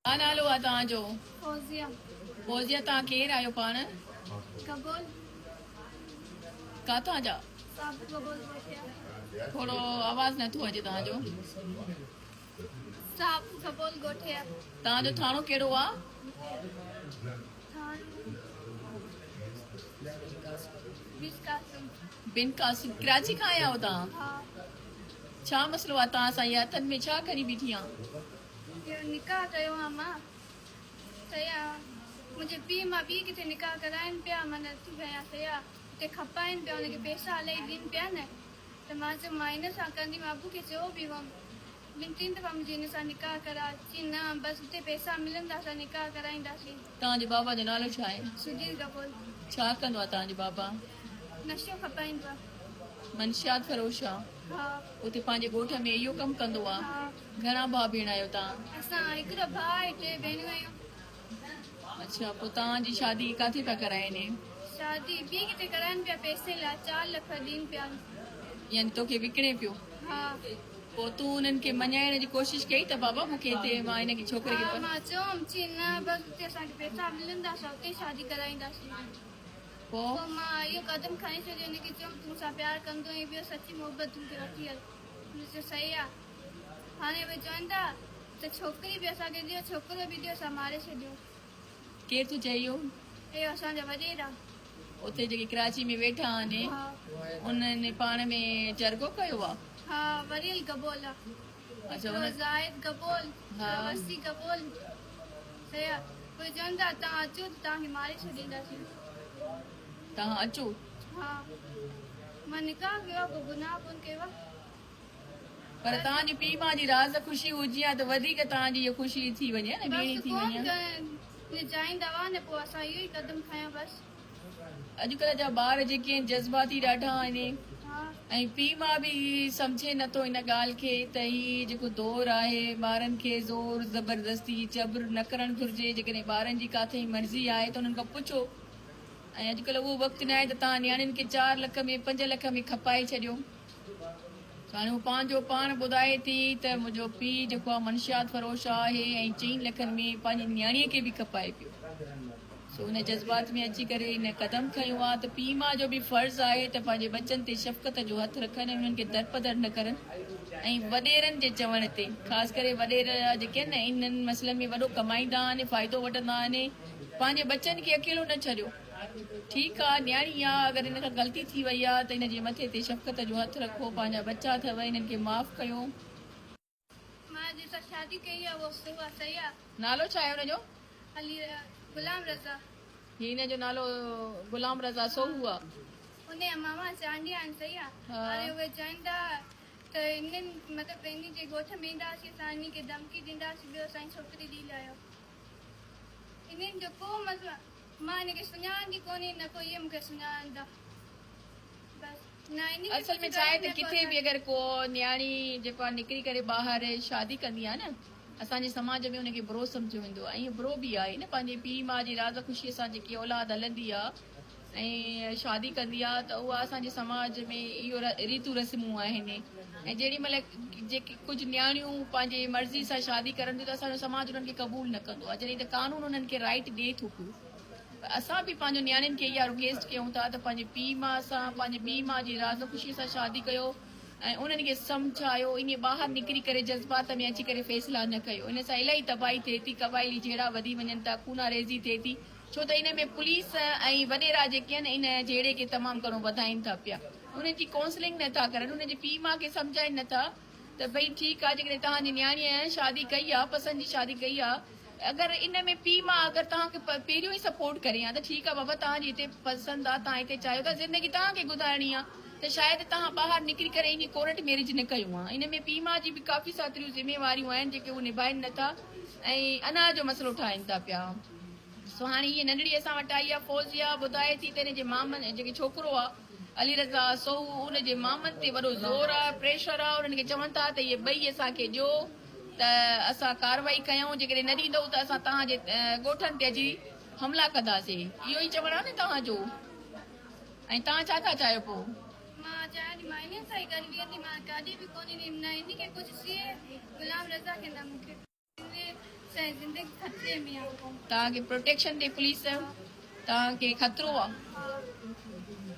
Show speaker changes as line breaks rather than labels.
छा नालो आहे तव्हांजो?
फौजिया
फौजिया, तव्हां केरु आहियो पाण?
कबूल
काथां जा?
सब कबूल गोठिया
थोरो आवाज़ नथो अचे तव्हांजो।
सब कबूल गोठिया
तव्हांजो थाणो कहिड़ो आहे? बिन कासिम। कराची खां आया हो तव्हां?
हाँ
छा मसलो आहे तव्हां सां? इहा हथनि में छा खणी बीठी आहे?
यो निकाह कयो आहे मां सया मुंहिंजे पीउ मां ॿी किथे निकाह कराइनि पिया मां नथी कयां सया हिते खपाइनि पिया हुनखे पैसा इलाही ॾियनि पिया न त मां चयो मां हिन सां कंदी मां अबू खे चयो बि हुअमि 2-3 दफ़ा मुंहिंजे हिन सां निकाह करा चई न बसि हुते पैसा मिलंदा असां निकाह कराईंदासीं।
तव्हांजे बाबा जो नालो छा आहे?
सुधीर कबूल।
छा कंदो आहे तव्हांजो बाबा?
नशो खपाईंदो आहे।
मंशियात फरोश आहे।
हा
उते पंहिंजे ॻोठ में इहो कमु कंदो आहे।
हा
घणा भाउ भेण आहियो तव्हां?
असां हिकिड़ो भाउ ऐं 3 भेणियूं आहियूं।
अच्छा, पोइ तव्हांजी शादी किथे पिया कराइनि?
शादी ॿी किथे कराइनि पिया पैसे लाइ 4 लाख ॾियनि पिया।
यानी तोखे विकिणे पियो?
हा
पोइ तूं उन्हनि खे मञाइण जी कोशिशि कई त बाबा मूंखे हिते मां हिनखे छोकिरे
हा
खे
मां चयोमि चई न बसि हुते असांखे पैसा मिलंदा असां हुते शादी कराईंदासीं।
पोइ
पोइ मां इहो कदम खणी छॾियो हिनखे चयोमि तूं सां प्यारु कंदो ऐं ॿियो सची मोहबत मूंखे वठी हल। हुन चयो सही आहे। हाणे उहे चवनि था त छोकिरी बि असांखे ॾियो छोकिरो बि ॾियो असां मारे छॾियो।
केरु थो चए इहो?
इहो असांजा वॾेरा।
उते जेके कराची में वेठा आहिनि
हा
उन्हनि पाण में चरगो कयो आहे?
हा वरील कबूल आहे।
अच्छा
हिकिड़ो ज़ाहिद कबूल
हा।
वसी कबूल सही आहे। उहे चवनि था तव्हां अचो त तव्हांखे मारे छॾींदासीं।
तव्हां अचो?
हा मां निकाह कयो को गुनाह कोन कयो आहे।
पर तव्हांजी पीउ मां जी राज़ ख़ुशी हुजे हा त वधीक तव्हांजी इहा ख़ुशी थी वञे न, ॿीणी
बसि
थी
कोन
वञे।
चाहींदा हुआ न पोइ असां इहो ई कदम खयो बसि।
अॼुकल्ह जा ॿार जेके आहिनि जज़्बाती ॾाढा आहिनि
हा
ऐं पीउ मां बि सम्झे नथो इन ॻाल्हि खे त हीउ जेको दौर आहे ॿारनि खे ज़ोर ज़बरदस्ती जबर न करणु घुरिजे। जेकॾहिं ॿारनि जी काथे मर्ज़ी आहे त उन्हनि खां पुछो। ऐं अॼुकल्ह उहो वक़्तु न आहे त तव्हां नियाणियुनि खे 4 लख में 5 लख में खपाए छॾियो। हाणे हू पंहिंजो पाण ॿुधाए थी त मुंहिंजो पीउ जेको आहे मंशियात फरोश आहे ऐं 4 लखनि में पंहिंजी नियाणीअ खे बि खपाए पियो। सो उन जज़्बात में अची करे इन कदम खयो आहे त पीउ माउ जो बि फ़र्ज़ु आहे त पंहिंजे बचनि ते शफ़क़त जो हथु रखनि ऐं उन्हनि खे दरपदर न करनि। ऐं वॾेरनि जे चवण ते ख़ासि करे वॾेर जेके आहिनि न इन्हनि मसइलनि में वॾो कमाईंदा आहिनि फ़ाइदो वठंदा आहिनि। पंहिंजे बचनि खे अकेलो न छॾियो। ठीकु आहे न्याणी आहे अगरि हिन खां ग़लती थी वई आहे त हिनजे मथे ते शफ़क़त जो हथु रखो। पंहिंजा बच्चा अथव हिननि खे माफ़ु कयो।
मां जंहिंसां शादी कई आहे उहो सही आहे।
नालो छा आहे हुनजो?
अली गुलाम रज़ा।
हिन जो नालो गुलाम रज़ा सोहू आहे।
उनजा मामा चांडिया आहिनि सही आहे। हाणे उहे चवनि था त इन्हनि मतिलबु इन जे ॻोठ में ईंदासीं असां इन खे धमकी ॾींदासीं ॿियो असांजी छोकिरी ॾी लाहियो। इन्हनि जो को मतिलबु मां हिनखे सुञाणंदी कोन्हे न को इहे मूंखे सुञाणंदा।
असल में छा आहे त किथे बि अगरि को न्याणी जेको आहे निकिरी करे ॿाहिरि शादी कंदी आहे न असांजे समाज में उनखे बुरो सम्झियो वेंदो आहे। ईअं बुरो बि आहे न पंहिंजे पीउ माउ जी राज़ ख़ुशीअ सां जेकी औलाद हलंदी आहे ऐं शादी कंदी आहे त उहा असांजे समाज में इहो रीतू रस्मूं आहिनि। ऐं जेॾी महिल जेके कुझु न्याणियूं पंहिंजे मर्ज़ी सां शादी करनि थियूं त असांजो समाज उन्हनि खे क़बूल न कंदो आहे। जॾहिं त कानून उन्हनि खे राइट ॾिए थो पियो। असां बि पंहिंजो न्याणियुनि खे इहा रिक्वेस्ट कयूं था त पंहिंजे पीउ माउ सां पंहिंजे पीउ माउ जी राज़ ख़ुशीअ सां शादी कयो ऐं उन्हनि खे सम्झायो। ईअं ॿाहिरि निकिरी करे जज़्बात में अची करे फ़ैसिला न कयो। इन सां इलाही तबाही थिए थी, क़बाइली जहिड़ा वधी वञनि था, खूना रेज़ी थिए थी। छो त इन में पुलिस ऐं वॾेरा जेके आहिनि इन जहिड़े खे तमामु घणो वधाइनि था पिया। उन्हनि जी काउंसलिंग नथा करनि, उनजे पीउ माउ खे सम्झाइनि नथा त भई ठीकु आहे जेकॾहिं तव्हांजी नियाणीअ शादी कई आहे पसंदि जी शादी कई आहे अगरि इन में पीउ माउ अगरि तव्हांखे पहिरियों ई सपोर्ट करे हा त ठीकु आहे बाबा तव्हांजी हिते पसंदि आहे तव्हां हिते चाहियो था ज़िंदगी तव्हांखे गुज़ारणी आहे त शायदि तव्हां ॿाहिरि निकिरी करे इन कोर्ट मैरिज न कयूं आहे। इन में पीउ माउ जी बि काफ़ी सारियूं ज़िम्मेवारियूं आहिनि जेके उहे निभाइनि नथा ऐं अनाज जो मसइलो ठाहिनि था पिया। सो हाणे हीअ नंढड़ी असां वटि आई आहे फौजिया ॿुधाए थी त हिनजे मामनि जेके छोकिरो आहे अली रज़ा सोहू उनजे मामनि ते वॾो ज़ोर आहे प्रेशर आहे। उन्हनि खे चवनि था त इहे ॿई असांखे ॾियो त असां कारवाई कयूं। जेकॾहिं न ॾींदव त असां तव्हांजे ॻोठनि ते अची हमला कंदासीं। इहो ई चवणु आहे न तव्हांजो। ऐं तव्हां छा था चाहियो पोइ?
मां चाहियां थी मां इन सां ई गॾु बीहंदी मां काॾे बि कोन ईंदमि न इन खे कुझु थिए गुलाम रज़ा खे न मूंखे असांजी ज़िंदगी ख़तरे में आहे
तव्हांखे प्रोटेक्शन ॾे पुलिस तव्हांखे ख़तरो आहे